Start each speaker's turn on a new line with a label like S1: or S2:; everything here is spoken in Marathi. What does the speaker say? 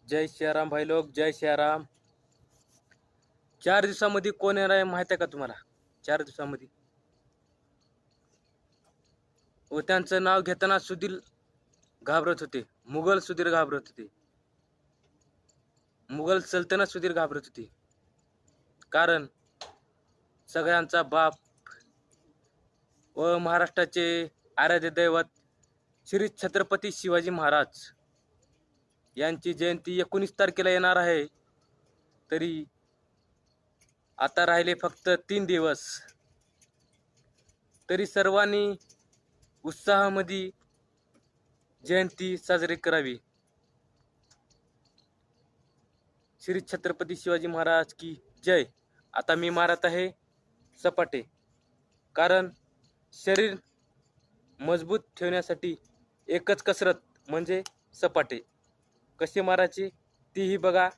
S1: जय सियाराम भाई लोक, जय सियाराम. 4 दिवसामध्ये कोण येणार आहे माहिती आहे का तुम्हाला? 4 दिवसामध्ये. व त्यांचं नाव घेताना सुधीर घाबरत होते. मुघल सुधीर घाबरत होते. मुघल सल्तनत सुधीर घाबरत होती. कारण सगळ्यांचा बाप व महाराष्ट्राचे आराध्य दैवत श्री छत्रपती शिवाजी महाराज यांची जयंती 19 तारखेला येणार आहे. तरी आता राहिले फक्त 3 दिवस. तरी सर्वांनी उत्साहामध्ये जयंती साजरी करावी. श्री छत्रपती शिवाजी महाराज की जय. आता मी मारत आहे सपाटे, कारण शरीर मजबूत ठेवण्यासाठी एकच कसरत म्हणजे सपाटे. कसे मारायचे तीही बघा.